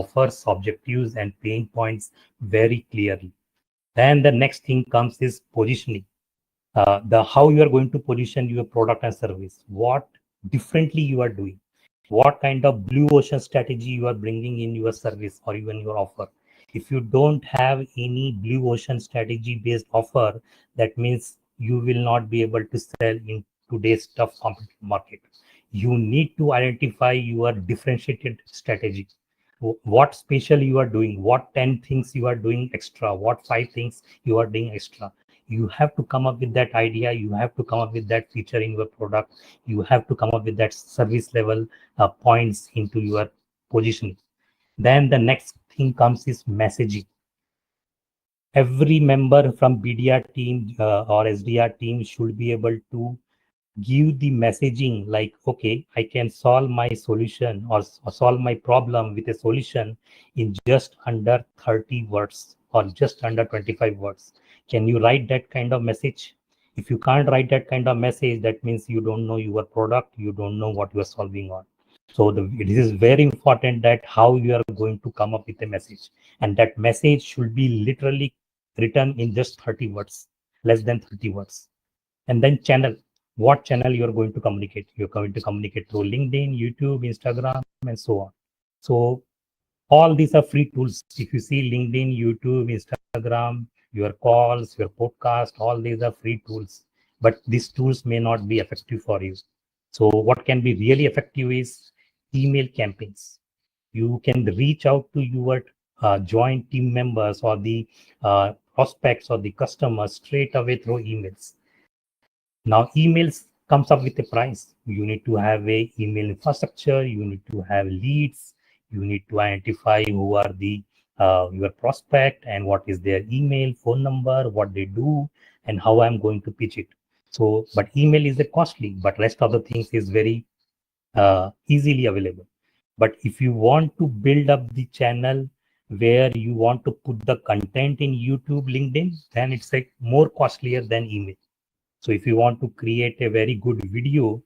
offers, objectives, and pain points very clearly. Then the next thing comes is positioning. The how you are going to position your product and service, what differently you are doing, what kind of blue ocean strategy you are bringing in your service or even your offer. If you don't have any blue ocean strategy based offer, that means you will not be able to sell in today's tough competitive market. You need to identify your differentiated strategy. What special you are doing, what 10 things you are doing extra, what 5 things you are doing extra. You have to come up with that idea, you have to come up with that feature in your product, you have to come up with that service level points into your positioning. Then the next thing comes is messaging. Every member from BDR team or SDR team should be able to give the messaging like, okay, I can solve my solution or solve my problem with a solution in just under 30 words or just under 25 words. Can you write that kind of message? If you can't write that kind of message, that means you don't know your product, you don't know what you are solving on. So it is very important that how you are going to come up with a message, and that message should be literally written in just 30 words, less than 30 words. And then channel, what channel you are going to communicate. You're going to communicate through LinkedIn, YouTube, Instagram, and so on. So all these are free tools. If you see LinkedIn, YouTube, Instagram, your calls, your podcast, all these are free tools, but these tools may not be effective for you. So what can be really effective is email campaigns. You can reach out to your joint team members or the prospects or the customers straight away through emails. Now, emails comes up with a price. You need to have a email infrastructure. You need to have leads. You need to identify who are the your prospect and what is their email, phone number, what they do, and how I'm going to pitch it. So, but email is a costly, but rest of the things is very easily available. But if you want to build up the channel where you want to put the content in YouTube, LinkedIn, then it's like more costlier than email. So if you want to create a very good video,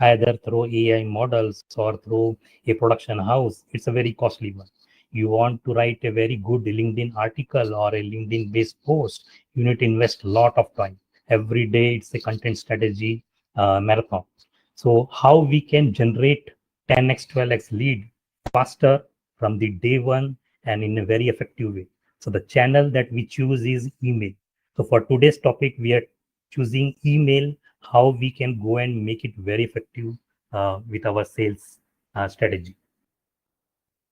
either through AI models or through a production house, it's a very costly one. You want to write a very good LinkedIn article or a LinkedIn based post, you need to invest a lot of time. Every day it's a content strategy marathon. So how we can generate 10x, 12x lead faster from the day one and in a very effective way. So the channel that we choose is email. So for today's topic, we are choosing email, how we can go and make it very effective with our sales strategy.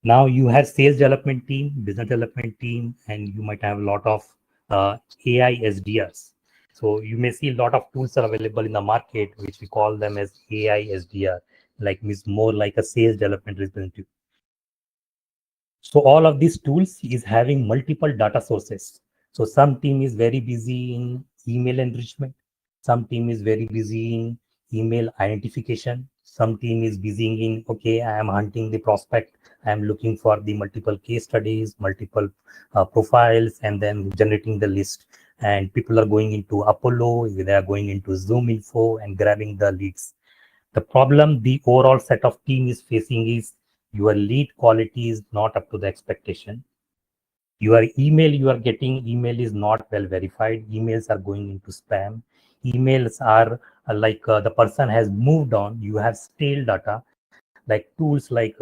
Now you have sales development team, business development team, and you might have a lot of AI SDRs. So you may see a lot of tools are available in the market, which we call them as AI SDR, like means more like a sales development representative. So all of these tools is having multiple data sources. So some team is very busy in email enrichment. Some team is very busy in email identification. Some team is busy in, okay, I am hunting the prospect. I am looking for the multiple case studies, multiple profiles, and then generating the list. And people are going into Apollo, they are going into Zoom Info and grabbing the leads. The problem the overall set of team is facing is your lead quality is not up to the expectation. Your email you are getting, email is not well verified. Emails are going into spam. Emails are like the person has moved on. You have stale data, like tools like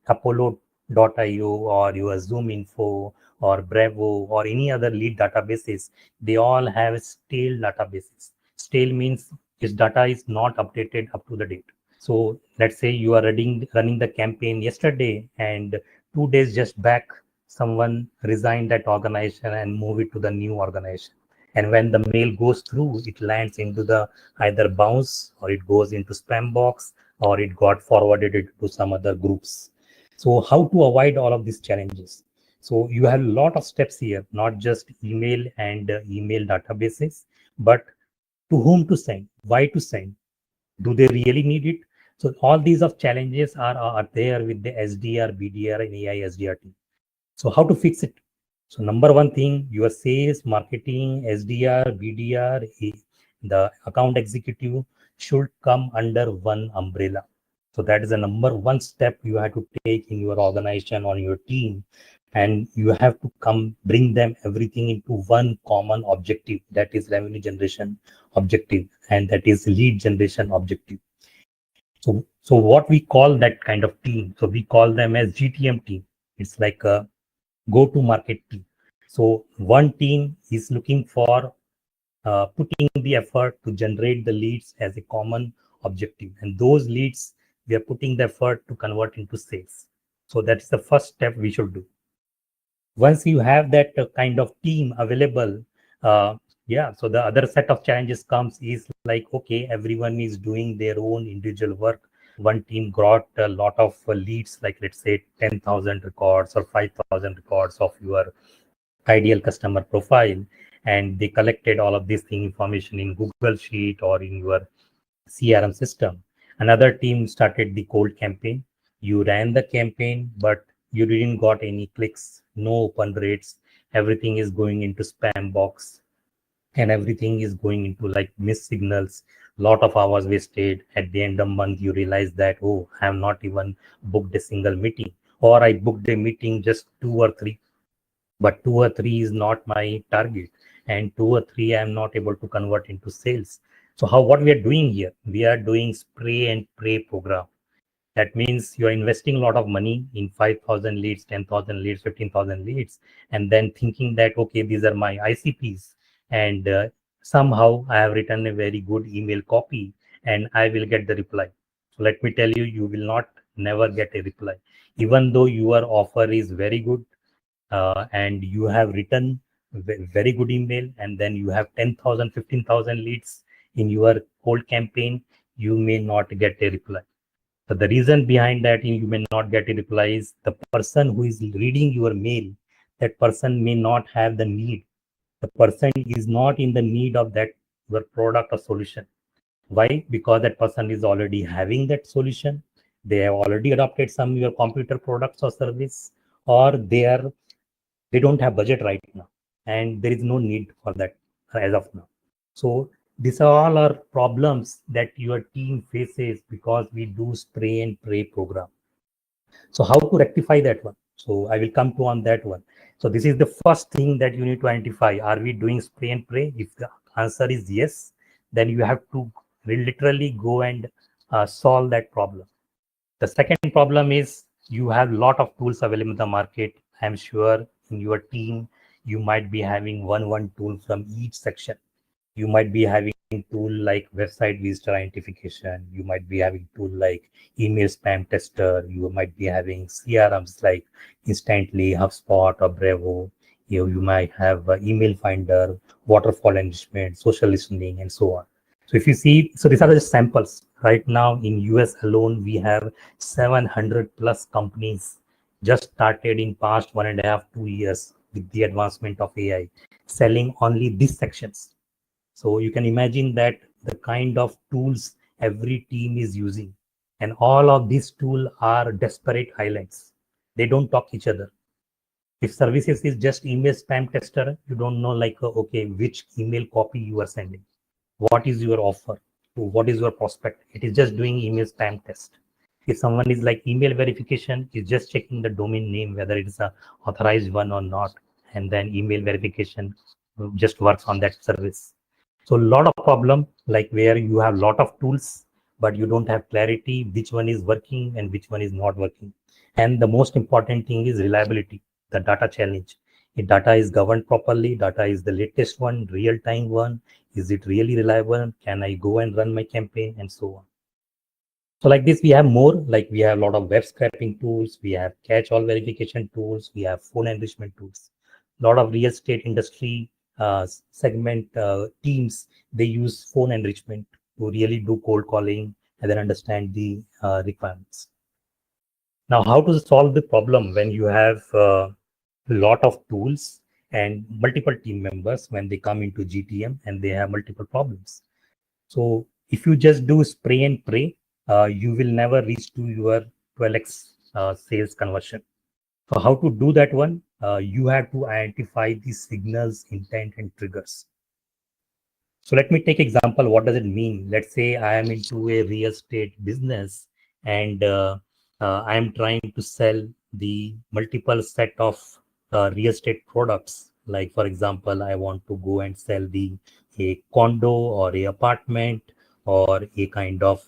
Apollo.io or your Zoom Info or Bravo or any other lead databases. They all have stale databases. Stale means this data is not updated up to the date. So let's say you are running the campaign yesterday, and 2 days just back, someone resigned that organization and move it to the new organization. And when the mail goes through, it lands into the either bounce or it goes into spam box or it got forwarded to some other groups. So how to avoid all of these challenges? So you have a lot of steps here, not just email and email databases, but to whom to send, why to send, do they really need it? So all these of challenges are there with the SDR, BDR, and AI SDR team. So how to fix it? So number one thing, your sales, marketing, SDR, BDR, the account executive should come under one umbrella. So that is the number one step you have to take in your organization or your team. And you have to bring them everything into one common objective, that is revenue generation objective, and that is lead generation objective. So what we call that kind of team, so we call them as GTM team. It's like a go-to-market team. So one team is looking for putting the effort to generate the leads as a common objective, and those leads we are putting the effort to convert into sales. So that's the first step we should do. Once you have that kind of team available, yeah, so the other set of challenges comes is like, okay, everyone is doing their own individual work. One team got a lot of leads, like let's say 10,000 records or 5,000 records of your ideal customer profile, and they collected all of this thing information in Google Sheet or in your CRM system. Another team started the cold campaign. You ran the campaign, but you didn't got any clicks, no open rates. Everything is going into spam box, and everything is going into like missed signals. Lot of hours wasted. At the end of month, you realize that, oh, I have not even booked a single meeting, or I booked a meeting just 2 or 3, but 2 or 3 is not my target, and 2 or 3 I'm not able to convert into sales. So what we are doing here, we are doing spray and pray program. That means you're investing a lot of money in 5,000 leads, 10,000 leads, 15,000 leads, and then thinking that, okay, these are my ICPs, and somehow I have written a very good email copy and I will get the reply. So let me tell you, you will not never get a reply. Even though your offer is very good, and you have written very good email, and then you have 10,000, 15,000 leads in your cold campaign, you may not get a reply. So the reason behind that you may not get a reply is the person who is reading your mail, that person may not have the need. The person is not in the need of that your product or solution. Why? Because that person is already having that solution. They have already adopted some your computer products or service, or they don't have budget right now, and there is no need for that as of now. So these are all are problems that your team faces because we do spray and pray program. So how to rectify that one? So I will come to on that one. So this is the first thing that you need to identify. Are we doing spray and pray? If the answer is yes, then you have to literally go and solve that problem. The second problem is you have a lot of tools available in the market. I'm sure in your team, you might be having one tool from each section. You might be having tool like website visitor identification. You might be having tool like email spam tester. You might be having CRMs like Instantly, HubSpot, or Bravo. You might have email finder, waterfall enrichment, social listening, and so on. So if you see, so these are just samples. Right now in US alone, we have 700 plus companies just started in past 1.5, 2 years with the advancement of AI, selling only these sections. So you can imagine that the kind of tools every team is using, and all of these tools are desperate highlights. They don't talk each other. If services is just email spam tester, you don't know like, okay, which email copy you are sending, what is your offer, what is your prospect. It is just doing email spam test. If someone is like email verification, is just checking the domain name, whether it is a authorized one or not, and then email verification just works on that service. So a lot of problem, like where you have lot of tools, but you don't have clarity which one is working and which one is not working. And the most important thing is reliability, the data challenge. If data is governed properly, data is the latest one, real-time one, is it really reliable? Can I go and run my campaign, and so on. So like this, we have more, like we have a lot of web scraping tools, we have catch-all verification tools, we have phone enrichment tools. A lot of real estate industry segment teams, they use phone enrichment to really do cold calling and then understand the requirements. Now, how to solve the problem when you have a lot of tools and multiple team members when they come into GTM and they have multiple problems? So if you just do spray and pray, you will never reach to your 12x sales conversion. So how to do that one? You have to identify the signals, intent, and triggers. So let me take example. What does it mean? Let's say I am into a real estate business, and I am trying to sell the multiple set of real estate products. Like for example, I want to go and sell the a condo or a apartment or a kind of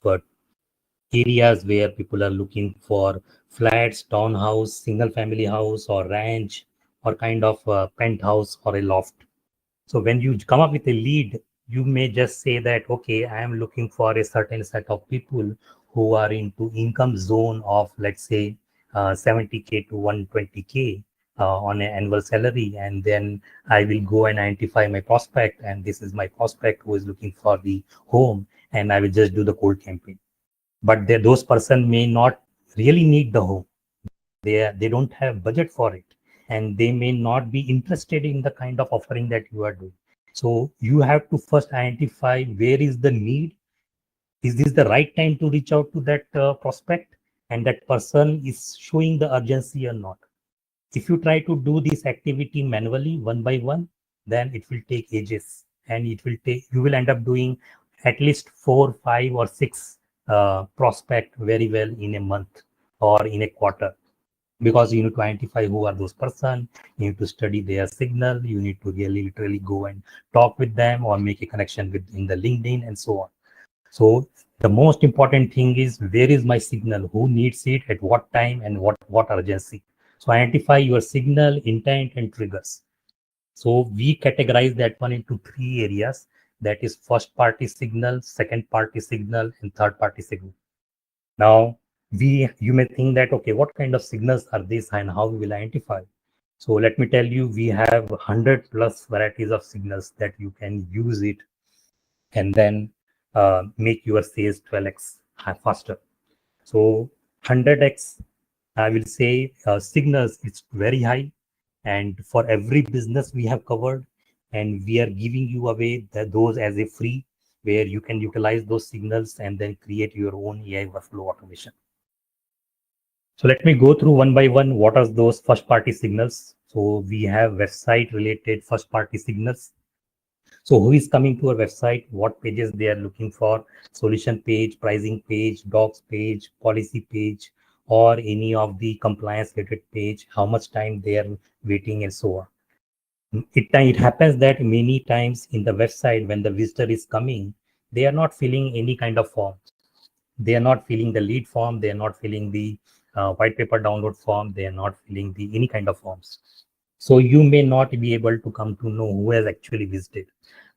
areas where people are looking for flats, townhouse, single family house or ranch or kind of penthouse or a loft. So when you come up with a lead, you may just say that, okay, I am looking for a certain set of people who are into income zone of, let's say, 70K to 120K on an annual salary. And then I will go and identify my prospect. And this is my prospect who is looking for the home. And I will just do the cold campaign. But those person may not really need the home. They don't have budget for it, and they may not be interested in the kind of offering that you are doing. So you have to first identify where is the need. Is this the right time to reach out to that prospect, and that person is showing the urgency or not? If you try to do this activity manually one by one, then it will take ages, and you will end up doing at least 4, 5, or 6 prospect very well in a month or in a quarter, because you need to identify who are those person, you need to study their signal, you need to really literally go and talk with them or make a connection with in the LinkedIn and so on. So the most important thing is, where is my signal, who needs it at what time and what urgency. So identify your signal, intent and triggers. So we categorize that one into 3 areas, that is first party signal, second party signal and third party signal. Now, you may think that, okay, what kind of signals are these and how we will identify? So let me tell you, we have 100 plus varieties of signals that you can use it, and then make your sales 12x faster. So 100x, I will say, signals, it's very high. And for every business we have covered, and we are giving you away those as a free, where you can utilize those signals and then create your own AI workflow automation. So let me go through one by one what are those first party signals. So we have website related first party signals. So who is coming to our website, what pages they are looking for, solution page, pricing page, docs page, policy page, or any of the compliance related page, how much time they are waiting and so on. It happens that many times in the website, when the visitor is coming, they are not filling any kind of form. They are not filling the lead form. They are not filling the white paper download form. They are not filling the any kind of forms. So you may not be able to come to know who has actually visited.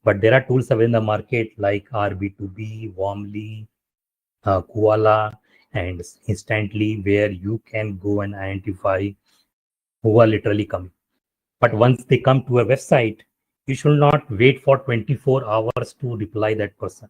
But there are tools available in the market like RB2B, Warmly, Koala, and Instantly, where you can go and identify who are literally coming. But once they come to a website, you should not wait for 24 hours to reply that person.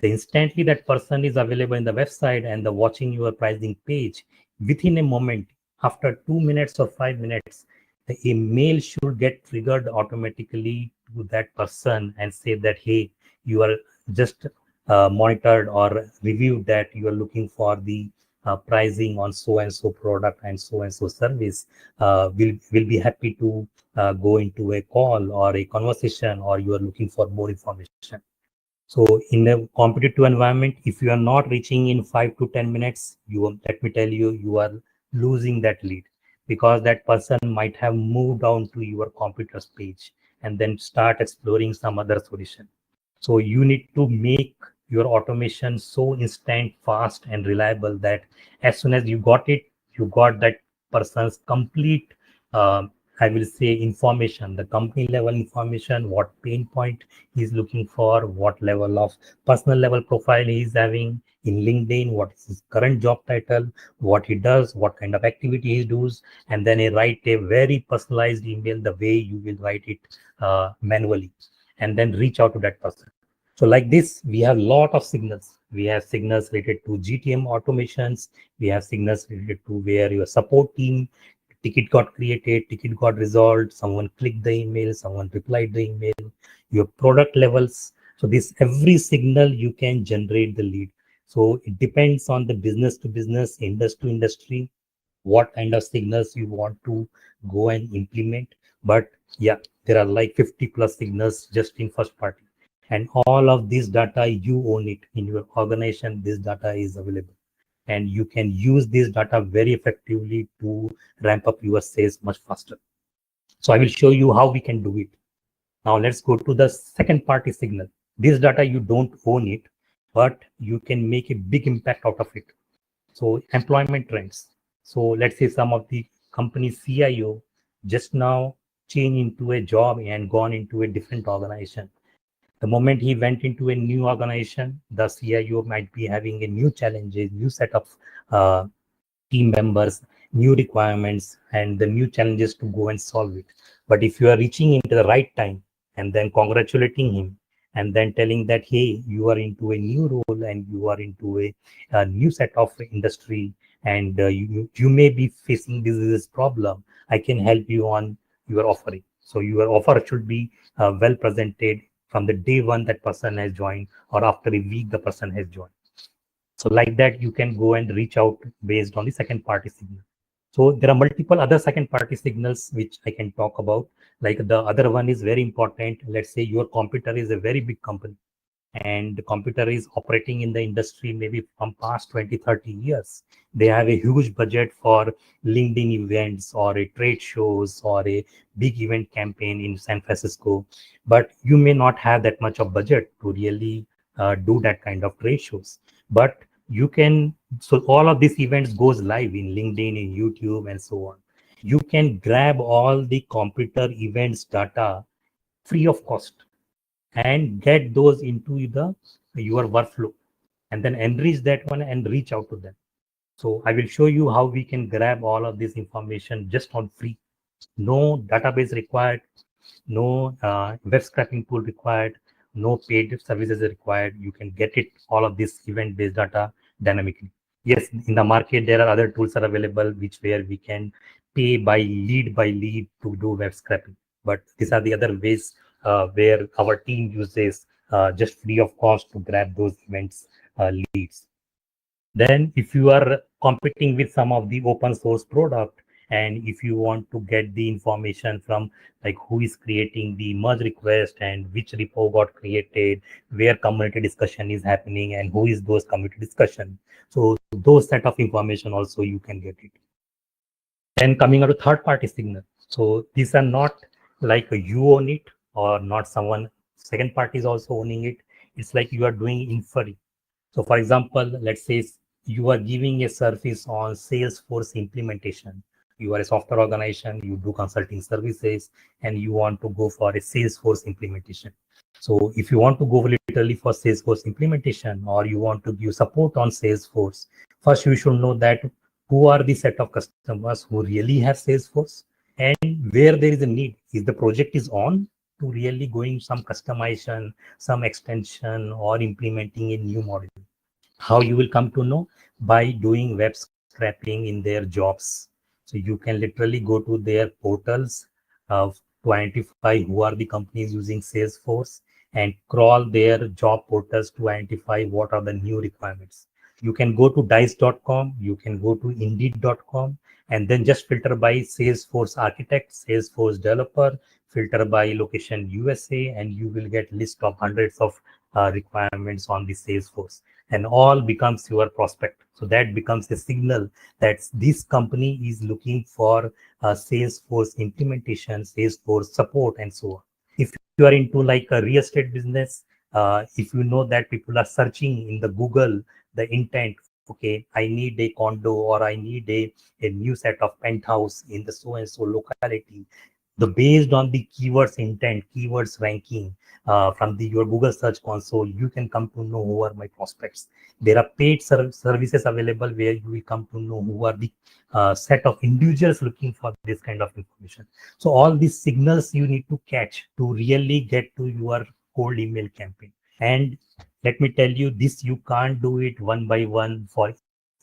The instantly that person is available in the website and the watching your pricing page, within a moment, after 2 minutes or 5 minutes, the email should get triggered automatically to that person and say that, hey, you are just monitored or reviewed that you are looking for the pricing on so and so product and so service. Will be happy to go into a call or a conversation, or you are looking for more information. So in a competitive environment, if you are not reaching in 5 to 10 minutes, let me tell you, you are losing that lead, because that person might have moved on to your competitor's page and then start exploring some other solution. So you need to make your automation so instant, fast, and reliable that as soon as you got it, you got that person's complete, I will say, information, the company level information, what pain point he's looking for, what level of personal level profile he's having in LinkedIn, what is his current job title, what he does, what kind of activity he does, and then he write a very personalized email the way you will write it manually, and then reach out to that person. So like this, we have a lot of signals. We have signals related to GTM automations. We have signals related to where your support team ticket got created, ticket got resolved, someone clicked the email, someone replied the email, your product levels. So this every signal you can generate the lead. So it depends on the business to business, industry to industry, what kind of signals you want to go and implement. But yeah, there are like 50 plus signals just in first party. And all of this data, you own it in your organization. This data is available. and you can use this data very effectively to ramp up your sales much faster. So I will show you how we can do it. Now let's go to the second party signal. This data, you don't own it, but you can make a big impact out of it. So employment trends. So let's say some of the company CIO just now changed into a job and gone into a different organization. The moment he went into a new organization, the CIO might be having a new challenges, new set of uh, team members, new requirements, and the new challenges to go and solve it. But if you are reaching into the right time and then congratulating him and then telling that, hey, you are into a new role and you are into a new set of industry, and you may be facing this problem, I can help you on your offering. So your offer should be well presented from the day one that person has joined, or after a week the person has joined. So like that, you can go and reach out based on the second party signal. So there are multiple other second party signals which I can talk about. Like the other one is very important. Let's say your competitor is a very big company and the computer is operating in the industry maybe from past 20-30 years. They have a huge budget for LinkedIn events or a trade shows or a big event campaign in San Francisco, but you may not have that much of budget to really do that kind of trade shows. But you can, so all of these events goes live in LinkedIn, in YouTube, and so on. You can grab all the computer events data free of cost and get those into your workflow, and then enrich that one and reach out to them. So I will show you how we can grab all of this information just on free. No database required, no web scraping tool required, no paid services required. You can get it, all of this event based data dynamically. Yes, in the market there are other tools are available which where we can pay by lead to do web scraping, but these are the other ways where our team uses just free of cost to grab those events leads. Then if you are competing with some of the open source product, and if you want to get the information from like who is creating the merge request and which repo got created, where community discussion is happening and who is those community discussion, so those set of information also you can get it. Then coming out to third party signal. So these are not like you own it or not someone second party is also owning it. It's like you are doing inferring. So for example, let's say you are giving a service on Salesforce implementation. You are a software organization, you do consulting services, and you want to go for a Salesforce implementation. So if you want to go literally for Salesforce implementation, or you want to give support on Salesforce, first you should know that who are the set of customers who really have Salesforce, and where there is a need. Is the project is on to really going some customization, some extension, or implementing a new model. How you will come to know? By doing web scraping in their jobs. So you can literally go to their portals to identify who are the companies using Salesforce and crawl their job portals to identify what are the new requirements. You can go to dice.com, you can go to indeed.com, and then just filter by Salesforce architect, Salesforce developer, filter by location USA, and you will get list of hundreds of requirements on the Salesforce, and all becomes your prospect. So that becomes a signal that this company is looking for Salesforce implementation, Salesforce support, and so on. If you are into like a real estate business, if you know that people are searching in the Google, the intent, okay, I need a condo or I need a new set of penthouse in the so and so locality. The based on the keywords intent, keywords ranking from the your Google search console, you can come to know who are my prospects. There are paid services available where you will come to know who are the set of individuals looking for this kind of information. So all these signals you need to catch to really get to your cold email campaign. And let me tell you this, you can't do it one by one for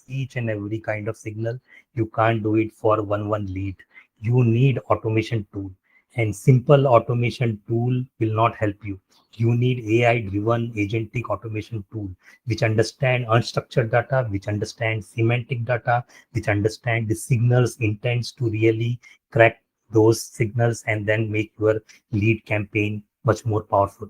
each and every kind of signal. You can't do it for one lead. You need automation tool, and simple automation tool will not help you. You need AI driven agentic automation tool which understand unstructured data, which understand semantic data, which understand the signals intents to really crack those signals and then make your lead campaign much more powerful.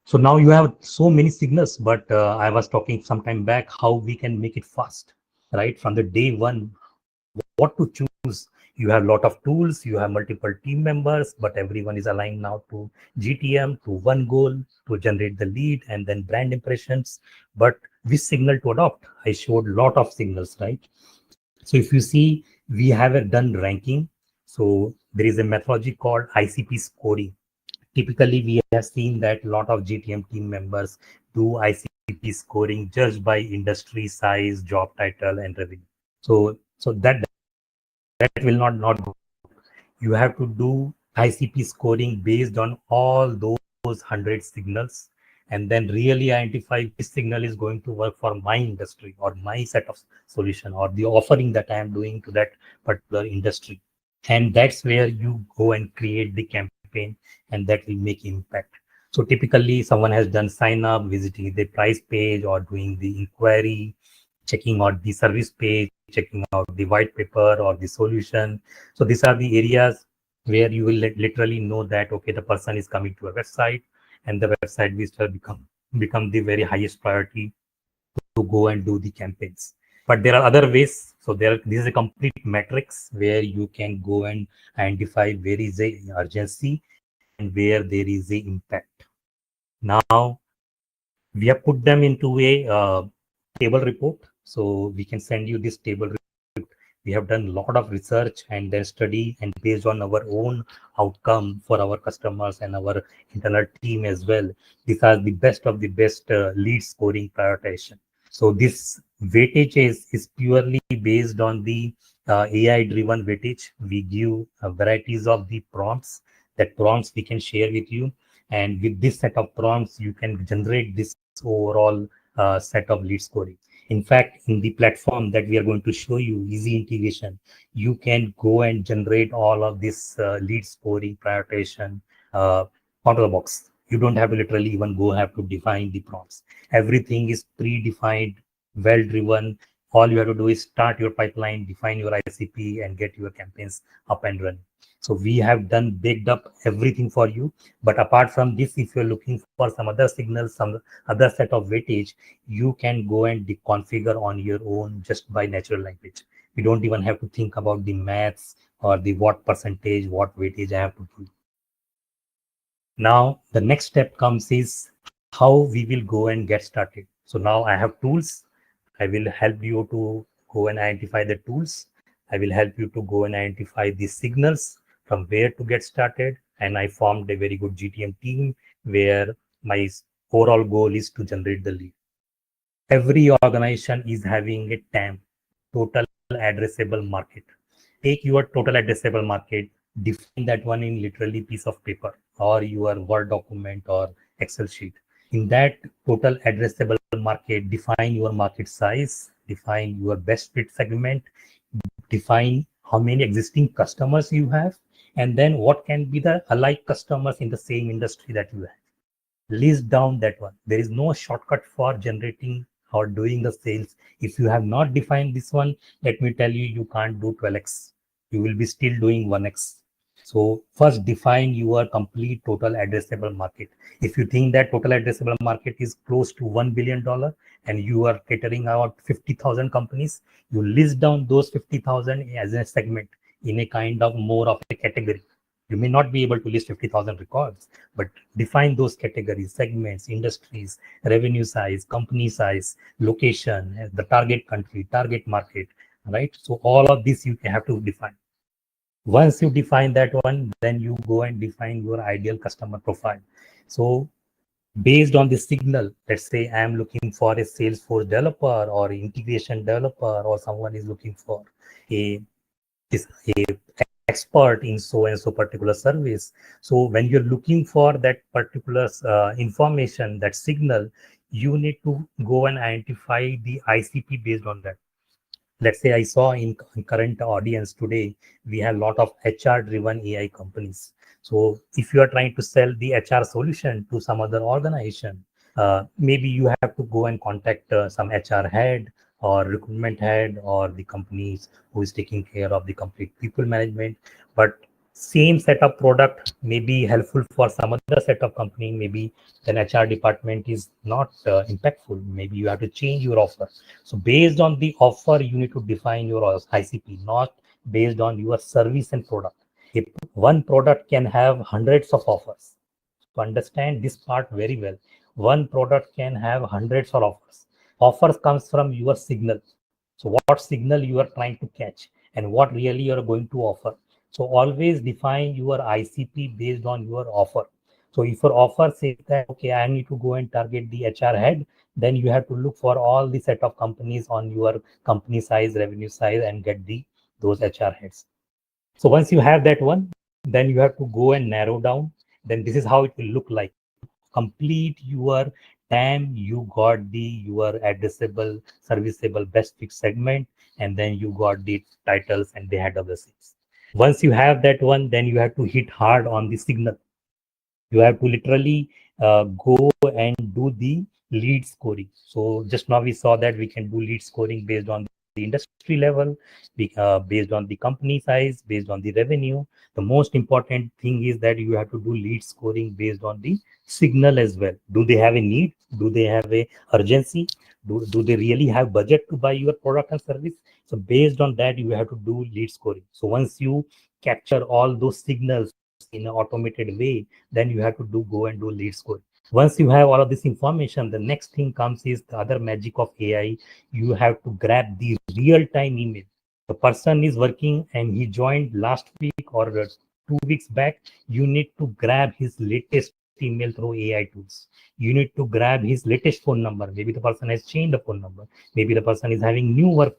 So now you have so many signals, but I was talking some time back how we can make it fast, right? From the day one, what to choose. You have a lot of tools, you have multiple team members, but everyone is aligned now to GTM, to one goal, to generate the lead and then brand impressions. But which signal to adopt? I showed a lot of signals, right? So if you see, we have a done ranking. So there is a methodology called ICP scoring. Typically, we have seen that a lot of GTM team members do ICP scoring just by industry size, job title, and revenue. So that will not go. You have to do ICP scoring based on all those 100 signals, and then really identify which signal is going to work for my industry or my set of solution or the offering that I am doing to that particular industry. And that's where you go and create the campaign, and that will make impact. So typically someone has done sign up, visiting the price page or doing the inquiry, checking out the service page, checking out the white paper or the solution. So these are the areas where you will literally know that, okay, the person is coming to a website, and the website visitor become the very highest priority to go and do the campaigns. But there are other ways. So this is a complete matrix where you can go and identify where is a urgency and where there is a impact. Now we have put them into a table report. So we can send you this table report. We have done a lot of research and then study, and based on our own outcome for our customers and our internal team as well, these are the best of the best lead scoring prioritization. So this weightage is purely based on the AI driven weightage. We give varieties of the prompts. That prompts we can share with you, and with this set of prompts you can generate this overall set of lead scoring. In fact, in the platform that we are going to show you, easy integration, you can go and generate all of this lead scoring prioritization uh, out of the box. You don't have to literally even go have to define the prompts. Everything is predefined, well driven. All you have to do is start your pipeline, define your ICP, and get your campaigns up and running. So we have done baked up everything for you. But apart from this, if you're looking for some other signals, some other set of weightage, you can go and configure on your own just by natural language. You don't even have to think about the maths or the what percentage, what weightage I have to do. Now, the next step comes is how we will go and get started. So now I have tools. I will help you to go and identify the tools. I will help you to go and identify the signals from where to get started. And I formed a very good GTM team where my overall goal is to generate the lead. Every organization is having a TAM, total addressable market. Take your total addressable market, define that one in literally piece of paper or your Word document or Excel sheet. In that total addressable market, define your market size, define your best fit segment, define how many existing customers you have, and then what can be the alike customers in the same industry that you have. List down that one. There is no shortcut for generating or doing the sales. If you have not defined this one, let me tell you, you can't do 12x. You will be still doing 1x. So first define your complete total addressable market. If you think that total addressable market is close to $1 billion and you are catering out 50,000 companies, you list down those 50,000 as a segment in a kind of more of a category. You may not be able to list 50,000 records, but define those categories, segments, industries, revenue size, company size, location, the target country, target market, right? So all of this you have to define. Once you define that one, then you go and define your ideal customer profile. So based on the signal, let's say I am looking for a Salesforce developer or integration developer, or someone is looking for a a expert in so and so particular service. So when you're looking for that particular information, that signal, you need to go and identify the ICP based on that. Let's say I saw in current audience today, we have a lot of HR driven AI companies. So if you are trying to sell the HR solution to some other organization, maybe you have to go and contact some HR head or recruitment head or the companies who is taking care of the complete people management. But Same set of product may be helpful for some other set of company. Maybe then HR department is not impactful. Maybe you have to change your offer. So based on the offer, you need to define your ICP, not based on your service and product. If one product can have hundreds of offers, to understand this part very well, one product can have hundreds of offers. Offers comes from your signal. So what signal you are trying to catch and what really you are going to offer. So always define your ICP based on your offer. So if your offer says that, okay, I need to go and target the HR head, then you have to look for all the set of companies on your company size, revenue size, and get those HR heads. So once you have that one, then you have to go and narrow down. Then this is how it will look like. Complete your TAM, you got your addressable, serviceable, best fit segment, and then you got the titles and the head of the sales. Once you have that one, then you have to hit hard on the signal. You have to literally go and do the lead scoring. So just now we saw that we can do lead scoring based on the industry level, based on the company size, based on the revenue. The most important thing is that you have to do lead scoring based on the signal as well. Do they have a need? Do they have a urgency? Do they really have budget to buy your product and service? So based on that, you have to do lead scoring. So once you capture all those signals in an automated way, then you have to go and do lead scoring. Once you have all of this information, the next thing comes is the other magic of AI. You have to grab the real-time email. The person is working and he joined last week or 2 weeks back. You need to grab his latest email through AI tools. You need to grab his latest phone number. Maybe the person has changed the phone number. Maybe the person is having new work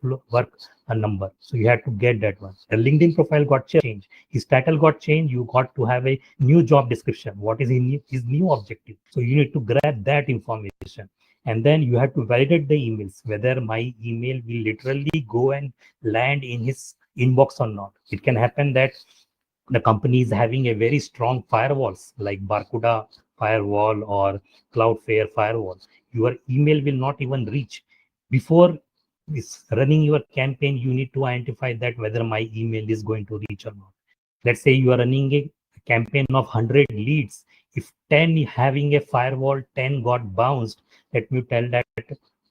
a number. So you have to get that one. The LinkedIn profile got changed. His title got changed. You got to have a new job description. What is his new objective? So you need to grab that information. And then you have to validate the emails, whether my email will literally go and land in his inbox or not. It can happen that the company is having a very strong firewalls like Barracuda firewall or Cloudflare firewall. Your email will not even reach. Before running your campaign, you need to identify that whether my email is going to reach or not. Let's say you are running a campaign of 100 leads. If 10 having a firewall, 10 got bounced, let me tell that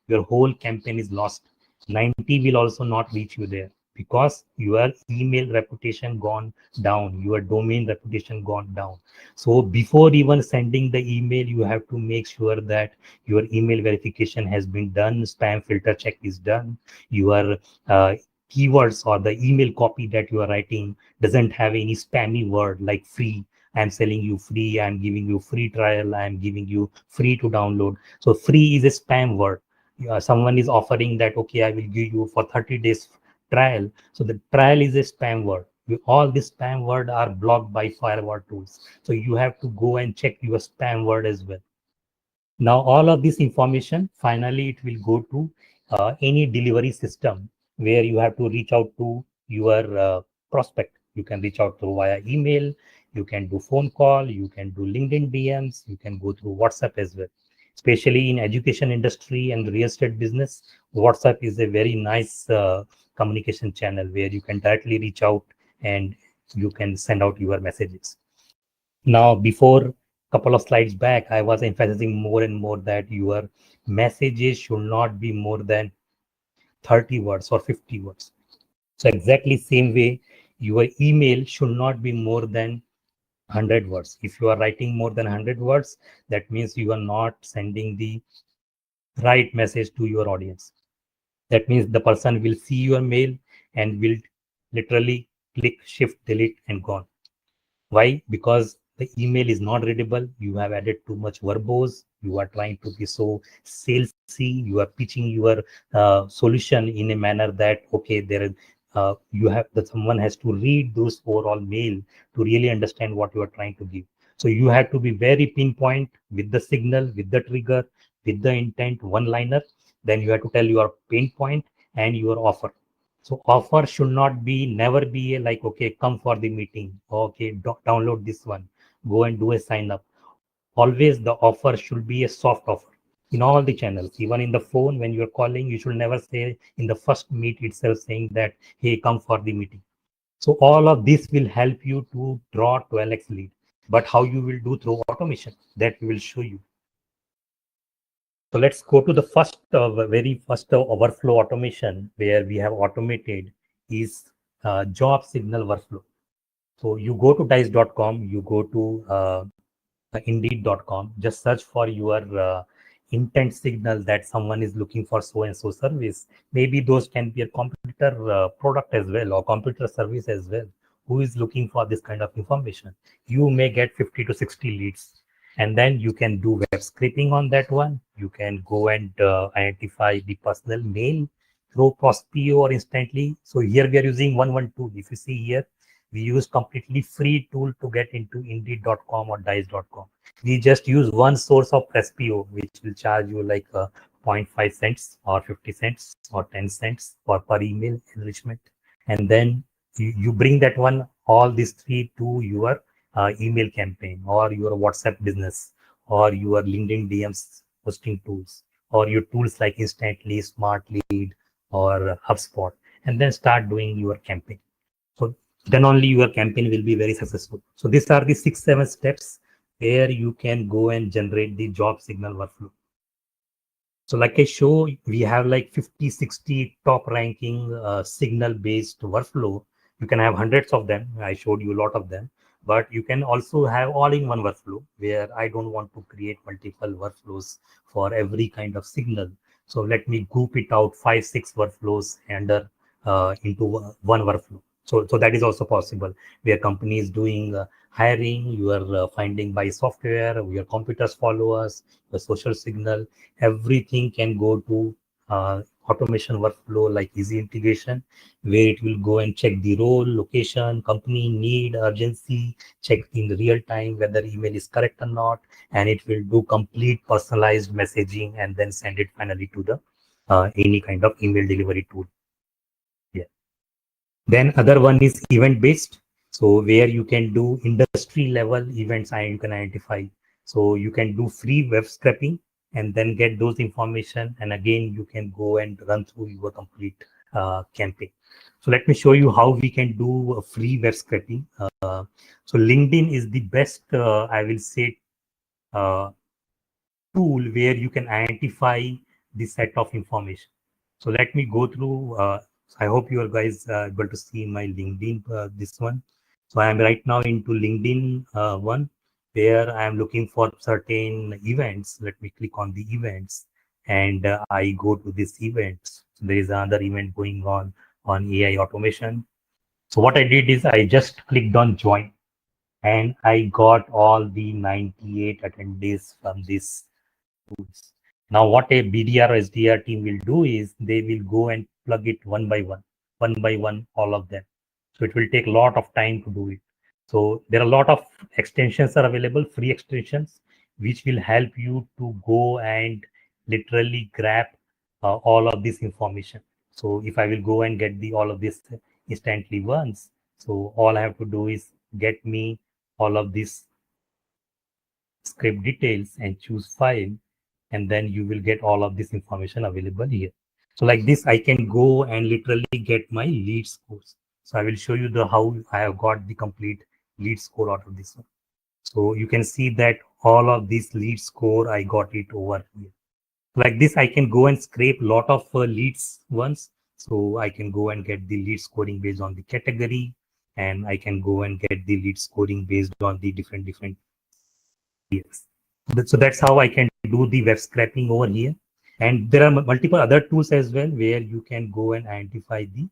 your whole campaign is lost. 90 will also not reach you there because your email reputation gone down, your domain reputation gone down. So before even sending the email, you have to make sure that your email verification has been done, spam filter check is done, your keywords or the email copy that you are writing doesn't have any spammy word like free. I'm selling you free, I'm giving you free trial, I'm giving you free to download. So free is a spam word. Someone is offering that, okay, I will give you for 30 days trial. So the trial is a spam word. All these spam words are blocked by firewall tools. So you have to go and check your spam word as well. Now, all of this information, finally, it will go to any delivery system where you have to reach out to your prospect. You can reach out through via email, you can do phone call, you can do LinkedIn DMs, you can go through WhatsApp as well. Especially in education industry and real estate business, WhatsApp is a very nice communication channel where you can directly reach out and you can send out your messages. Now, before couple of slides back, I was emphasizing more and more that your messages should not be more than 30 words or 50 words. So exactly same way, your email should not be more than 100 words. If you are writing more than 100 words, that means you are not sending the right message to your audience. That means the person will see your mail and will literally click shift delete and gone. Why? Because the email is not readable. You have added too much verbose. You are trying to be so salesy. You are pitching your solution in a manner that, okay, there is you have that someone has to read those overall mail to really understand what you are trying to give. So you have to be very pinpoint with the signal, with the trigger, with the intent, one liner. Then you have to tell your pain point and your offer. So offer should not be, never be like, okay, come for the meeting. Okay, download this one. Go and do a sign up. Always the offer should be a soft offer in all the channels. Even in the phone, when you're calling, you should never say in the first meet itself saying that, hey, come for the meeting. So all of this will help you to draw 12x lead. But how you will do through automation, that we will show you. So let's go to the first, very first workflow automation where we have automated is job signal workflow. So you go to dice.com, you go to indeed.com, just search for your intent signal that someone is looking for so and so service. Maybe those can be a computer product as well or computer service as well. Who is looking for this kind of information? You may get 50 to 60 leads, and then you can do web scraping on that one. You can go and identify the personal mail through Prospeo or instantly. So here we are using 112. If you see here, we use completely free tool to get into indeed.com or dice.com. We just use one source of Prespio, which will charge you like 0.5 cents or 50 cents or 10 cents for per email enrichment. And then you bring that one, all these three to your email campaign or your WhatsApp business or your LinkedIn DMs hosting tools or your tools like Instantly, Smart Lead or HubSpot, and then start doing your campaign. So then only your campaign will be very successful. So these are the 6-7 steps where you can go and generate the job signal workflow. So like I show, we have like 50, 60 top ranking signal based workflow. You can have hundreds of them. I showed you a lot of them, but you can also have all in one workflow where I don't want to create multiple workflows for every kind of signal. So let me group it out 5, 6 workflows under into one workflow. So that is also possible where company is doing hiring, you are finding by software, your computers follow us, the social signal, everything can go to automation workflow like easy integration, where it will go and check the role, location, company need, urgency, check in real time whether email is correct or not, and it will do complete personalized messaging and then send it finally to the any kind of email delivery tool. Yeah. Then other one is event based. So where you can do industry level events and you can identify. So you can do free web scraping and then get those information. And again, you can go and run through your complete campaign. So let me show you how we can do free web scraping. So LinkedIn is the best, I will say, tool where you can identify the set of information. So let me go through. I hope you are guys able to see my LinkedIn, this one. So I am right now into LinkedIn one, where I am looking for certain events. Let me click on the events and I go to this events. So there is another event going on AI automation. So what I did is I just clicked on join and I got all the 98 attendees from this tools. Now, what a BDR or SDR team will do is they will go and plug it one by one, all of them. So it will take a lot of time to do it. So there are a lot of extensions are available, free extensions, which will help you to go and literally grab all of this information. So if I will go and get the all of this instantly once, so all I have to do is get me all of this script details and choose file, and then you will get all of this information available here. So like this, I can go and literally get my lead scores. So I will show you the how I have got the complete lead score out of this one. So you can see that all of this lead score, I got it over here. Like this, I can go and scrape a lot of leads once. So I can go and get the lead scoring based on the category, and I can go and get the lead scoring based on the different years. So that's how I can do the web scraping over here. And there are multiple other tools as well where you can go and identify the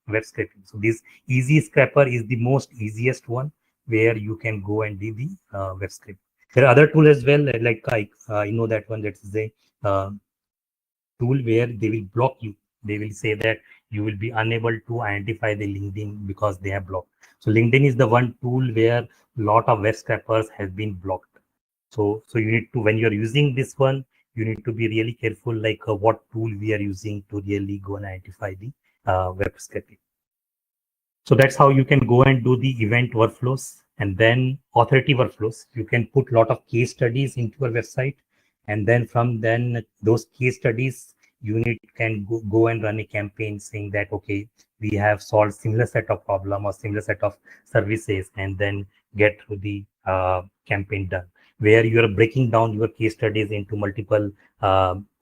web scraping. So this easy scraper is the most easiest one where you can go and do the web scraping. There are other tools as well, like you know that one, that is a tool where they will block you. They will say that you will be unable to identify the LinkedIn because they have blocked. So LinkedIn is the one tool where a lot of web scrapers have been blocked. So you need to, when you're using this one, you need to be really careful, like what tool we are using to really go and identify the web scraping. So that's how you can go and do the event workflows, and then authority workflows. You can put a lot of case studies into your website, and then from then those case studies, unit can go and run a campaign saying that, okay, we have solved similar set of problem or similar set of services, and then get through the campaign done, where you are breaking down your case studies into multiple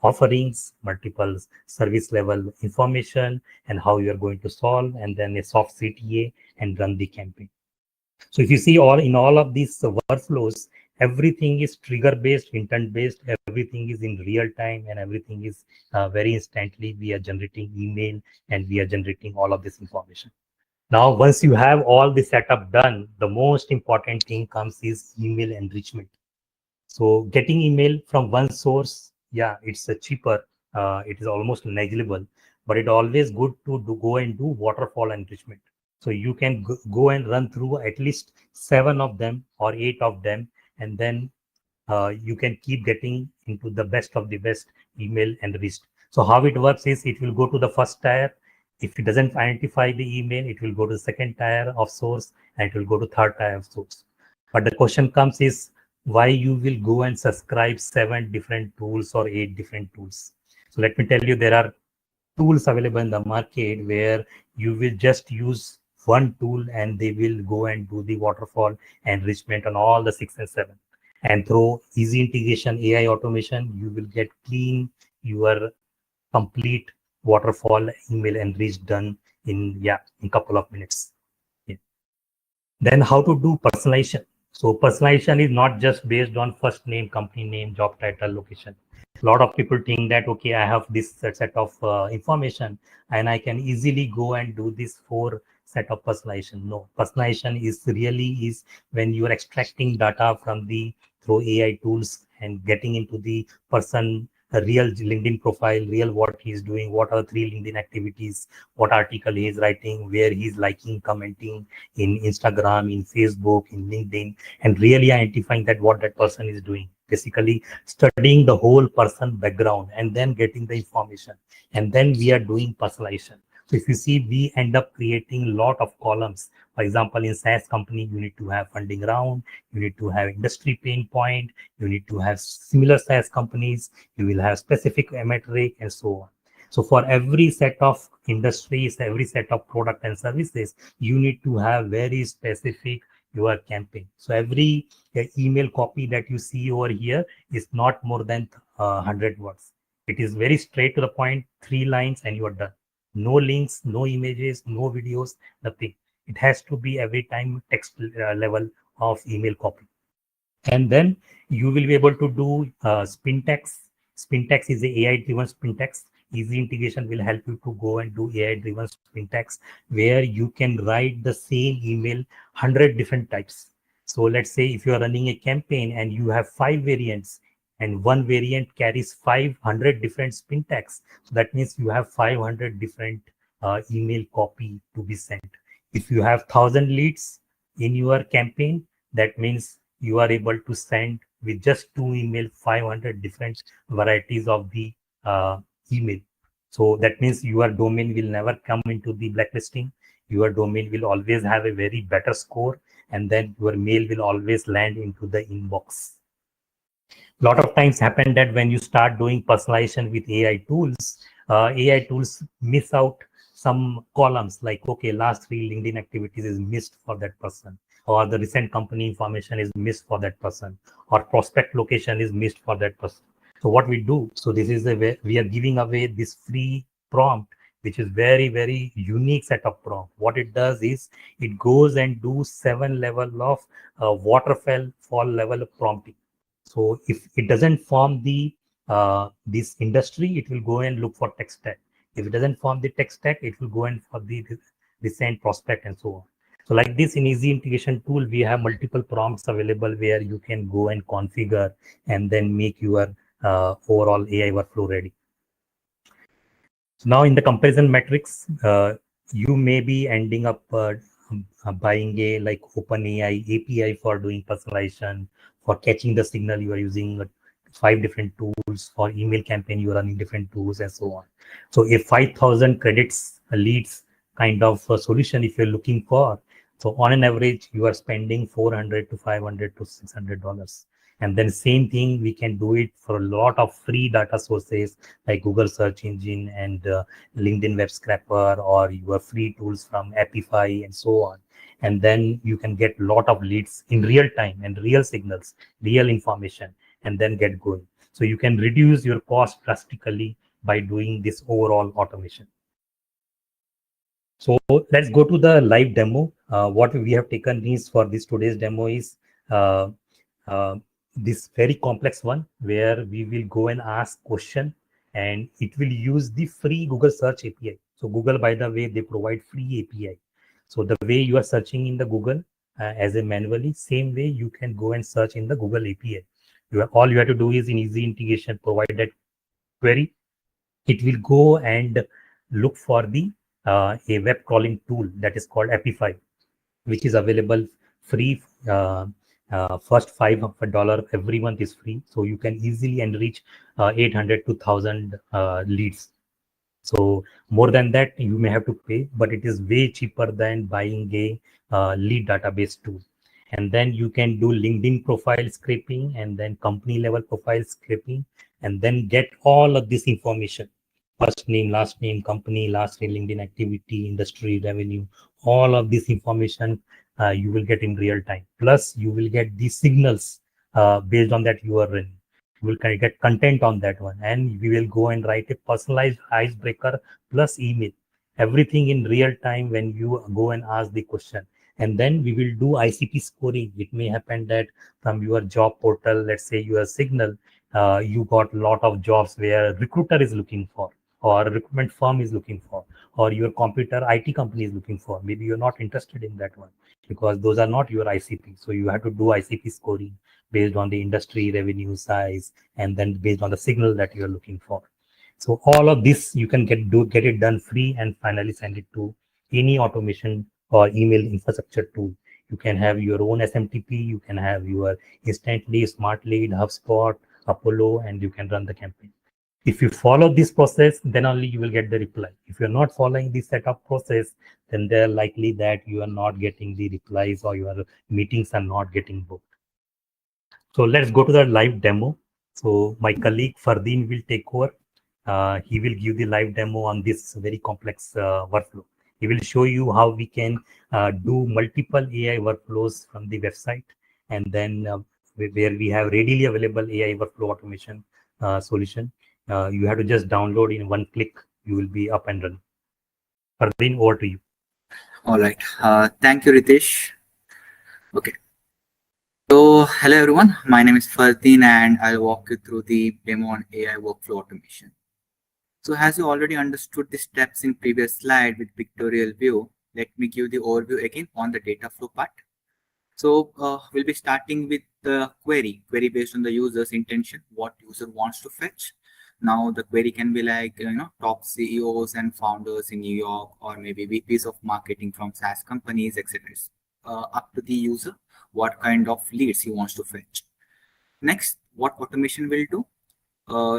offerings, multiple service level information, and how you are going to solve, and then a soft CTA and run the campaign. So if you see all of these workflows, everything is trigger based, intent based, everything is in real time, and everything is very instantly. We are generating email and we are generating all of this information. Now, once you have all the setup done, the most important thing comes is email enrichment. So getting email from one source, yeah, it's a cheaper, it is almost negligible, but it always good to go and do waterfall enrichment. So you can go and run through at least 7 of them or 8 of them, and then you can keep getting into the best of the best email enriched. So how it works is it will go to the first tier. If it doesn't identify the email, it will go to the second tier of source, and it will go to third tier of source. But the question comes is why you will go and subscribe 7 different tools or 8 different tools. So let me tell you, there are tools available in the market where you will just use one tool and they will go and do the waterfall enrichment on all the 6 and 7. And through easy integration, AI automation, you will get clean your complete waterfall email enriched done in couple of minutes. Yeah. Then how to do personalization. So personalization is not just based on first name, company name, job title, location. A lot of people think that, okay, I have this set of information and I can easily go and do this 4 set of personalization. No, personalization is when you are extracting data from the through AI tools and getting into the person a real LinkedIn profile, real what he's doing, what are 3 LinkedIn activities, what article he's writing, where he's liking, commenting in Instagram, in Facebook, in LinkedIn, and really identifying that what that person is doing. Basically studying the whole person background and then getting the information. And then we are doing personalization. So if you see, we end up creating a lot of columns. For example, in SaaS company, you need to have funding round, you need to have industry pain point, you need to have similar SaaS companies, you will have specific metric, and so on. So for every set of industries, every set of product and services, you need to have very specific your campaign. So every email copy that you see over here is not more than 100 words. It is very straight to the point, 3 lines, and you are done. No links, no images, no videos, nothing. It has to be every time text level of email copy. And then you will be able to do spin text. Spin text is a AI-driven spin text. Easy integration will help you to go and do AI-driven spin text, where you can write the same email 100 different types. So let's say if you are running a campaign and you have 5 variants, and one variant carries 500 different spin texts. So that means you have 500 different email copy to be sent. If you have 1,000 leads in your campaign, that means you are able to send with just 2 email 500 different varieties of the email. So that means your domain will never come into the blacklisting. Your domain will always have a very better score, and then your mail will always land into the inbox. A lot of times happen that when you start doing personalization with AI tools miss out some columns, like, okay, last 3 LinkedIn activities is missed for that person, or the recent company information is missed for that person, or prospect location is missed for that person. So what we do, so this is the way we are giving away this free prompt, which is very, very unique set of prompt. What it does is it goes and do 7 level of waterfall level of prompting. So if it doesn't form the this industry, it will go and look for tech stack. If it doesn't form the tech stack, it will go and for the recent prospect and so on. So like this, in easy integration tool, we have multiple prompts available where you can go and configure and then make your overall AI workflow ready. So now in the comparison metrics, you may be ending up buying a like OpenAI API for doing personalization, for catching the signal. You are using 5 different tools. For email campaign, you are running different tools and so on. So a 5,000 credits leads kind of a solution if you're looking for. So on an average, you are spending $400 to $500 to $600. And then same thing, we can do it for a lot of free data sources like Google search engine and LinkedIn web scraper, or your free tools from Apify and so on. And then you can get a lot of leads in real time and real signals, real information, and then get going. So you can reduce your cost drastically by doing this overall automation. So let's go to the live demo. What we have taken is for this today's demo is uh, uh, this very complex one where we will go and ask question, and it will use the free Google search API. So Google, by the way, they provide free API. So the way you are searching in the Google as a manually, same way you can go and search in the Google API. All you have to do is in easy integration, provide that query. It will go and look for the a web crawling tool that is called Apify, which is available free. First $5 every month is free, so you can easily enrich 800 to 1000 leads. So more than that you may have to pay, but it is way cheaper than buying a lead database tool. And then you can do LinkedIn profile scraping and then company level profile scraping, and then get all of this information: first name, last name, company, last name, LinkedIn activity, industry, revenue. All of this information you will get in real time. Plus you will get the signals based on that you are running. You will get content on that one, and we will go and write a personalized icebreaker plus email, everything in real time when you go and ask the question. And then we will do ICP scoring. It may happen that from your job portal, let's say your Signal, you got a lot of jobs where recruiter is looking for, or a recruitment firm is looking for, or your computer IT company is looking for. Maybe you're not interested in that one because those are not your ICP. So you have to do ICP scoring based on the industry, revenue, size, and then based on the signal that you're looking for. So all of this you can get it done free, and finally send it to any automation or email infrastructure tool. You can have your own SMTP, you can have your Instantly, Smart Lead, HubSpot, Apollo, and you can run the campaign. If you follow this process, then only you will get the reply. If you're not following this setup process, then they're likely that you are not getting the replies, or your meetings are not getting booked. So let's go to the live demo. So my colleague Fardeen will take over. He will give the live demo on this very complex workflow. He will show you how we can do multiple AI workflows from the website, and then where we have readily available AI workflow automation solution. You have to just download in one click. You will be up and running. Fardeen, over to you. All right. Thank you, Ritesh. Okay. So, hello everyone. My name is Fardeen, and I'll walk you through the demo on AI workflow automation. So, as you already understood the steps in previous slide with pictorial view, let me give the overview again on the data flow part. So, we'll be starting with the query based on the user's intention, what user wants to fetch. Now, the query can be like, top CEOs and founders in New York, or maybe VPs of marketing from SaaS companies, etc. Up to the user, what kind of leads he wants to fetch. Next, what automation will do?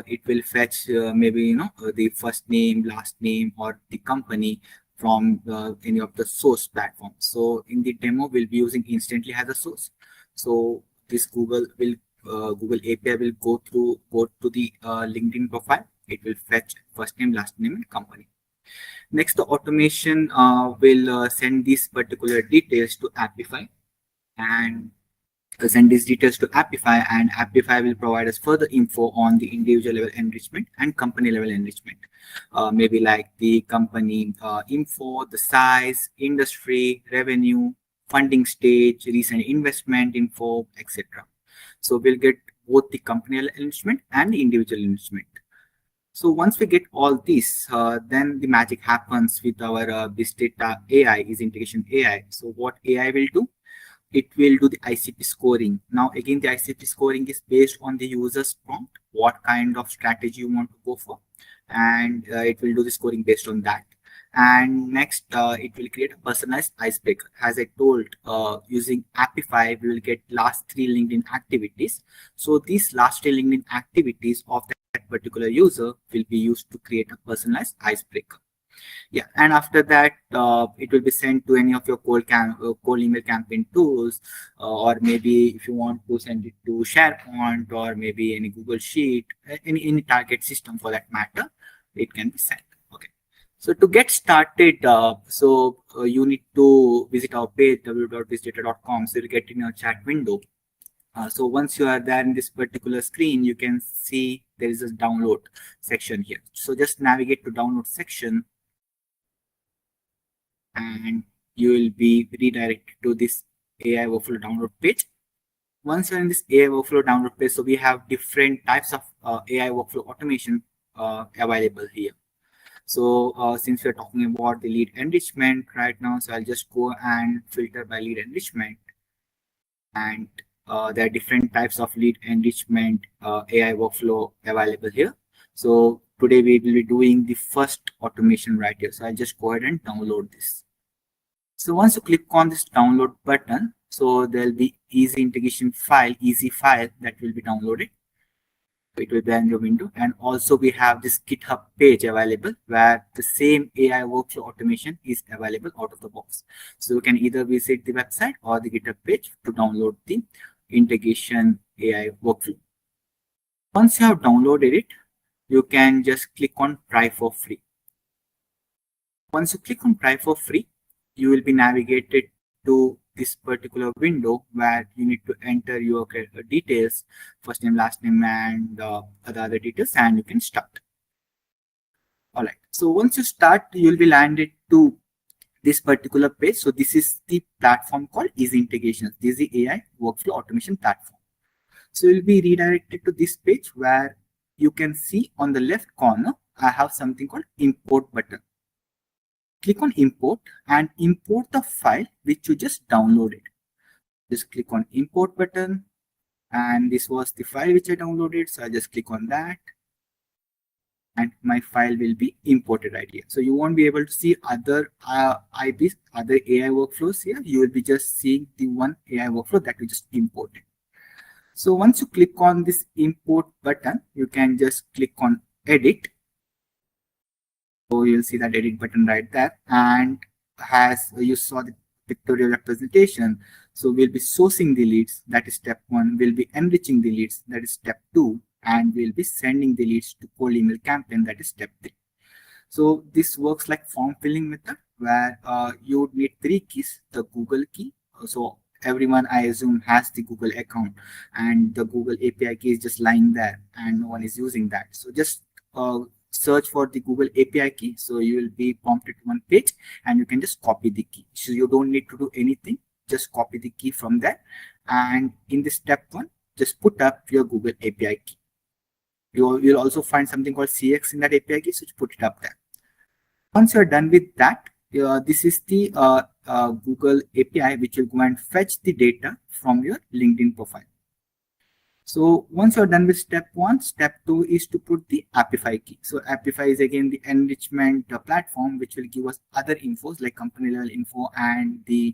It will fetch maybe the first name, last name, or the company from any of the source platforms. So in the demo, we'll be using Instantly as a source. So this Google API will go to the LinkedIn profile. It will fetch first name, last name, and company. Next, the automation will send these particular details to Apify, and send these details to Apify, and Apify will provide us further info on the individual level enrichment and company level enrichment. Maybe like the company info, the size, industry, revenue, funding stage, recent investment info, etc. So we'll get both the company level enrichment and the individual enrichment. So once we get all this, then the magic happens with our this data AI is integration AI. So what AI will do? It will do the ICP scoring. Now, again, the ICP scoring is based on the user's prompt, what kind of strategy you want to go for, and it will do the scoring based on that. And next, it will create a personalized icebreaker. As I told, using Apify, we will get last 3 LinkedIn activities. So these last 3 LinkedIn activities of that particular user will be used to create a personalized icebreaker. Yeah, and after that, it will be sent to any of your cold email campaign tools, or maybe if you want to send it to SharePoint or maybe any Google Sheet, any target system for that matter, it can be sent. Okay. So to get started, you need to visit our page www.bizdata.com. So you'll get in your chat window. So once you are there in this particular screen, you can see there is a download section here. So just navigate to download section, and you will be redirected to this AI workflow download page. Once you're in this AI workflow download page, so we have different types of AI workflow automation available here. So since we're talking about the lead enrichment right now, so I'll just go and filter by lead enrichment. And there are different types of lead enrichment AI workflow available here. So today we will be doing the first automation right here. So I'll just go ahead and download this. So once you click on this download button, so there'll be easy file that will be downloaded. It will be in your window. And also we have this GitHub page available where the same AI workflow automation is available out of the box. So you can either visit the website or the GitHub page to download the integration AI workflow. Once you have downloaded it, you can just click on try for free. Once you click on try for free, you will be navigated to this particular window where you need to enter your details, first name, last name, and other details, and you can start. All right. So once you start, you'll be landed to this particular page. So this is the platform called Easy Integrations. This is the AI workflow automation platform. So you'll be redirected to this page where you can see on the left corner, I have something called import button. Click on import and import the file which you just downloaded. Just click on import button, and this was the file which I downloaded. So I just click on that and my file will be imported right here. So you won't be able to see other IPs, other AI workflows here. You will be just seeing the one AI workflow that we just imported. So once you click on this import button, you can just click on edit. So you'll see that edit button right there, and as you saw the pictorial representation, so we'll be sourcing the leads, that is step 1. We'll be enriching the leads, that is step 2, and we'll be sending the leads to cold email campaign, that is step 3. So this works like form filling method where you would need 3 keys: the Google key. So everyone, I assume, has the Google account, and the Google API key is just lying there and no one is using that. So just search for the Google API key. So you will be prompted to one page and you can just copy the key. So you don't need to do anything, just copy the key from there. And in this step 1, just put up your Google API key. You'll also find something called CX in that API key, so just put it up there. Once you're done with that, this is the Google API which will go and fetch the data from your LinkedIn profile. So once you're done with step 1, step 2 is to put the Appify key. So Appify is again the enrichment platform which will give us other infos like company level info and the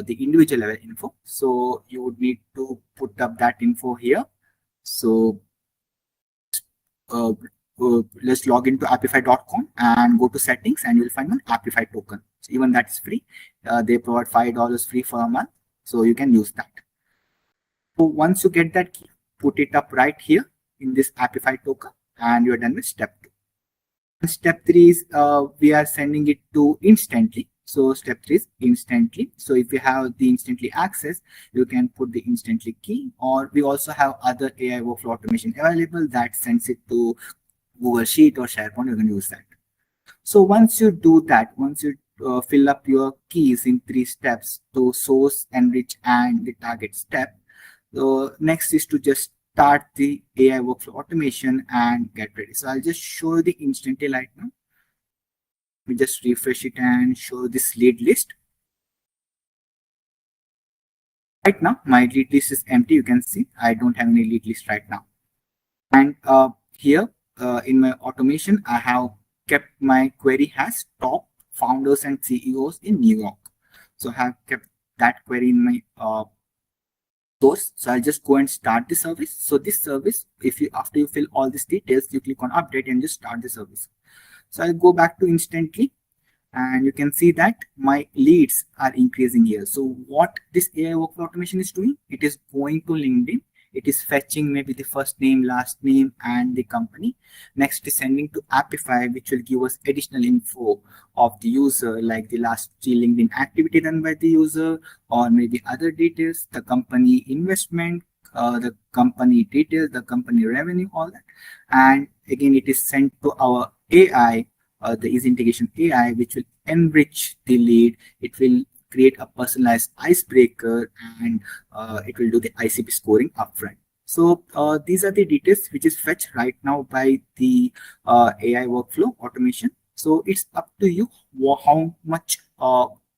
individual level info. So you would need to put up that info here. So let's log into appify.com and go to settings, and you'll find one Appify token. So even that is free. They provide $5 free for a month, so you can use that. So once you get that key, put it up right here in this Appify token, and you're done with step 2. And step 3 is we are sending it to instantly. So step 3 is instantly. So if you have the instantly access, you can put the instantly key, or we also have other AI workflow automation available that sends it to Google Sheet or SharePoint. You can use that. So once you do that, once you fill up your keys in 3 steps to source, enrich, and the target step, the next is to just start the AI workflow automation and get ready. So I'll just show you the instantly right now. We just refresh it and show this lead list. Right now, my lead list is empty. You can see I don't have any lead list right now. And here in my automation, I have kept my query as top founders and CEOs in New York. So I have kept that query in my source. So I'll just go and start the service. So this service, if you after you fill all these details, you click on update and just start the service. So I'll go back to instantly, and you can see that my leads are increasing here. So what this AI workflow automation is doing, it is going to LinkedIn, it is fetching maybe the first name, last name, and the company. Next is sending to Appify, which will give us additional info of the user, like the last LinkedIn activity done by the user, or maybe other details, the company investment, the company details, the company revenue, all that. And again, it is sent to our AI, the easy integration AI, which will enrich the lead. It will create a personalized icebreaker, and it will do the ICP scoring upfront. So these are the details which is fetched right now by the AI workflow automation. So it's up to you how much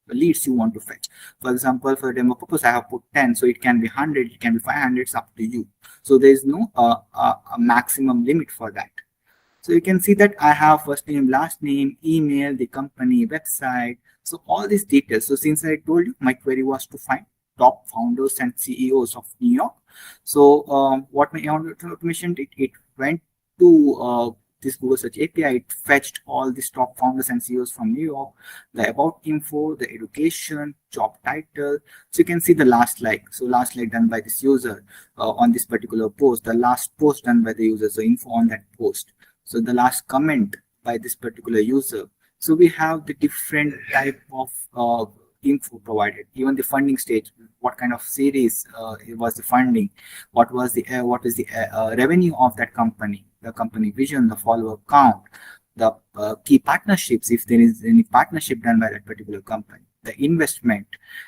leads you want to fetch. For example, for demo purpose, I have put 10, so it can be 100, it can be 500, it's up to you. So there is no a maximum limit for that. So you can see that I have first name, last name, email, the company, website. So all these details. So since I told you my query was to find top founders and CEOs of New York. So what my automation did, it went to this Google Search API. It fetched all these top founders and CEOs from New York, the about info, the education, job title. So you can see the last like. So last like done by this user on this particular post, the last post done by the user. So info on that post. So the last comment by this particular user. So we have the different type of info provided. Even the funding stage, what kind of series was the funding, what is the revenue of that company, the company vision, the follower count, the key partnerships, if there is any partnership done by that particular company, the investment,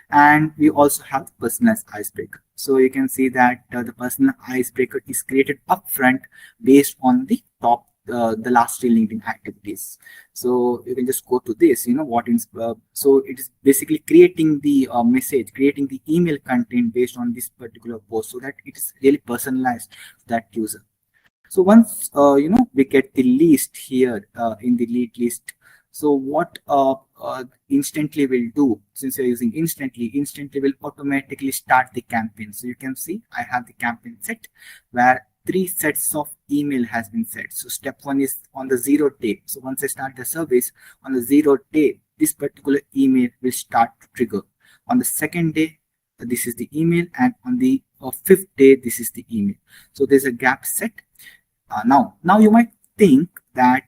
and we also have the personalized icebreaker. So you can see that the personal icebreaker is created upfront based on the top the last three LinkedIn activities. So you can just go to this, what is so it is basically creating the message, creating the email content based on this particular post, so that it is really personalized to that user. So once we get the list here in the lead list. So what instantly will do, since you're using instantly will automatically start the campaign. So you can see I have the campaign set where 3 sets of email has been set. So step 1 is on the 0th day. So once I start the service on the 0th day, this particular email will start to trigger. On the 2nd day, this is the email, and on the 5th day, this is the email. So there's a gap set. Now you might think that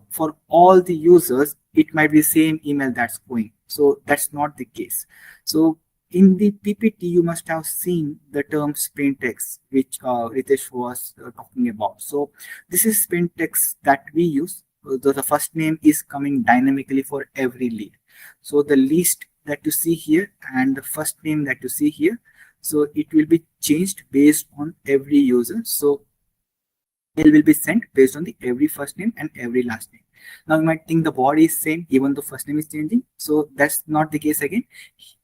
for all the users it might be the same email that's going. So that's not the case. So in the PPT you must have seen the term spin text, which Ritesh was talking about. So this is spin text that we use. The first name is coming dynamically for every lead. So the list that you see here and the first name that you see here, so it will be changed based on every user. So email will be sent based on the every first name and every last name. Now you might think the body is same even though first name is changing. So that's not the case again.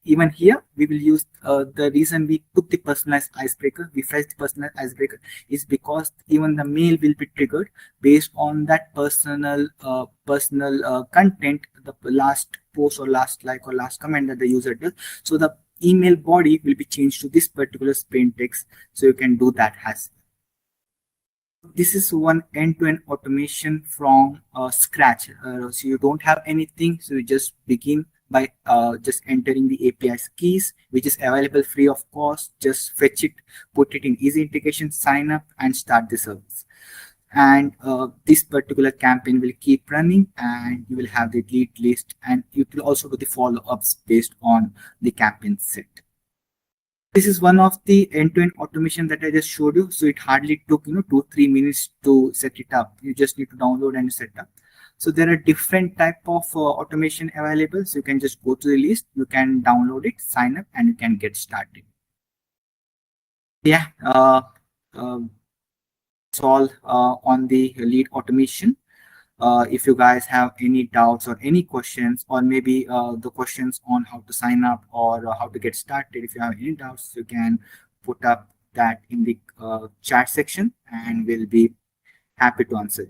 Even here we will use the reason we took the personalized icebreaker, we fetch the personalized icebreaker, is because even the mail will be triggered based on that personal content, the last post or last like or last comment that the user does. So the email body will be changed to this particular plain text. So you can do that as well. This is one end-to-end automation from scratch. So you don't have anything. So you just begin by just entering the API's keys, which is available free of cost. Just fetch it, put it in easy integration, sign up, and start the service. And this particular campaign will keep running, and you will have the lead list, and you will also do the follow-ups based on the campaign set. This is one of the end-to-end automation that I just showed you. So it hardly took 2-3 minutes to set it up. You just need to download and set up. So there are different type of automation available. So you can just go to the list, you can download it, sign up, and you can get started. Yeah, it's all on the lead automation. If you guys have any doubts or any questions, or maybe the questions on how to sign up or how to get started, if you have any doubts, you can put up that in the chat section, and we'll be happy to answer.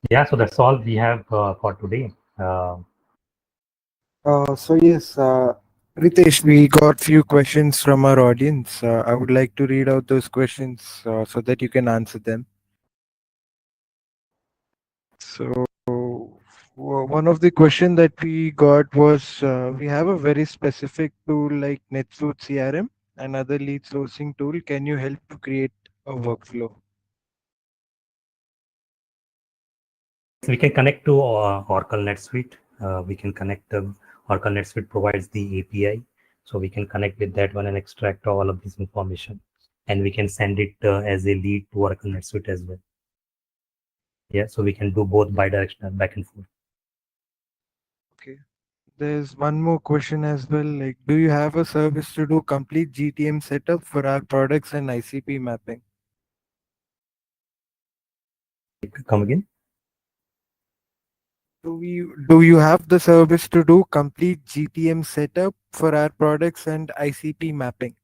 Yeah, so that's all we have for today. So yes, Ritesh, we got few questions from our audience. I would like to read out those questions so that you can answer them. So one of the question that we got was we have a very specific tool like NetSuite CRM and other lead sourcing tool. Can you help to create a workflow? We can connect to Oracle NetSuite. We can connect Oracle NetSuite provides the API, so we can connect with that one and extract all of this information, and we can send it as a lead to Oracle NetSuite as well. Yeah, so we can do both bidirectional back and forth. Okay. There's one more question as well. Like, do you have a service to do complete GTM setup for our products and ICP mapping? Come again? Do you have the service to do complete GTM setup for our products and ICP mapping?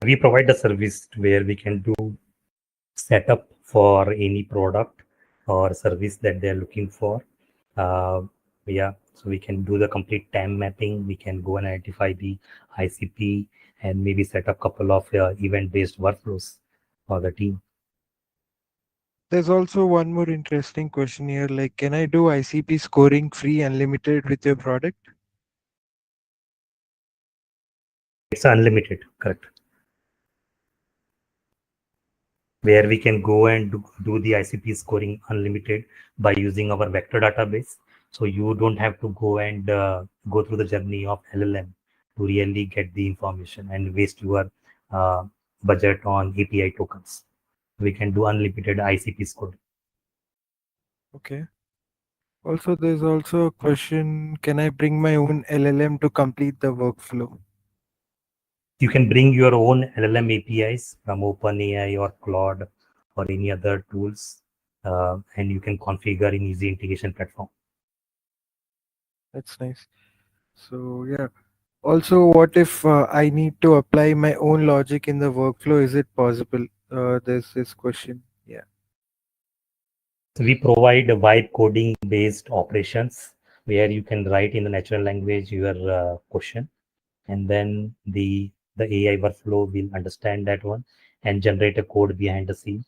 We provide the service where we can do setup for any product or service that they're looking for. Uh, yeah, so we can do the complete time mapping. We can go and identify the ICP and maybe set up a couple of event-based workflows for the team. There's also one more interesting question here. Like, can I do ICP scoring free unlimited with your product? It's unlimited, correct? Where we can go and do the ICP scoring unlimited by using our vector database. So you don't have to go and go through the journey of LLM to really get the information and waste your uh, budget on API tokens. We can do unlimited ICP scoring. Okay. Also, there's also a question, can I bring my own LLM to complete the workflow? You can bring your own LLM APIs from OpenAI or Claude or any other tools, and you can configure in easy integration platform. That's nice. So, yeah. Also, what if I need to apply my own logic in the workflow? Is it possible? There's this question. Yeah. So we provide vibe coding based operations where you can write in the natural language your question, and then the AI workflow will understand that one and generate a code behind the scene,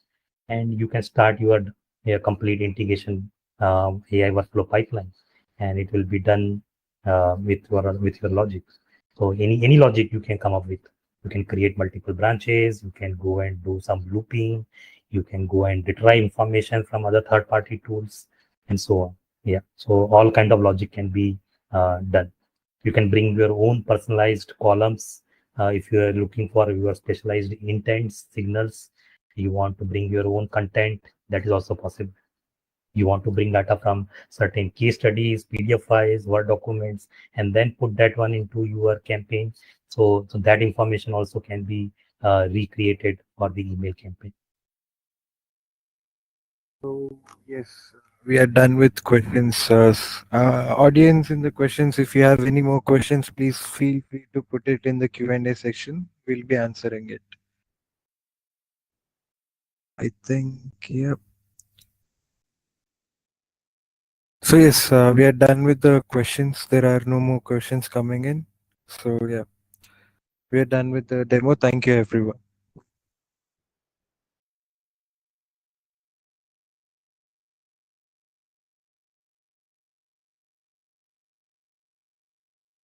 and you can start your complete integration AI workflow pipeline, and it will be done with your logic. So any logic you can come up with, you can create multiple branches, you can go and do some looping, you can go and retrieve information from other third-party tools, and so on. Yeah, so all kind of logic can be done. You can bring your own personalized columns if you are looking for your specialized intents, signals. You want to bring your own content, that is also possible. You want to bring data from certain case studies, PDF files, Word documents, and then put that one into your campaign. So that information also can be recreated for the email campaign. So, yes, we are done with questions. Audience in the questions, if you have any more questions, please feel free to put it in the Q&A section. We'll be answering it. I think, yeah. So, yes, we are done with the questions. There are no more questions coming in. So, yeah, we are done with the demo. Thank you, everyone.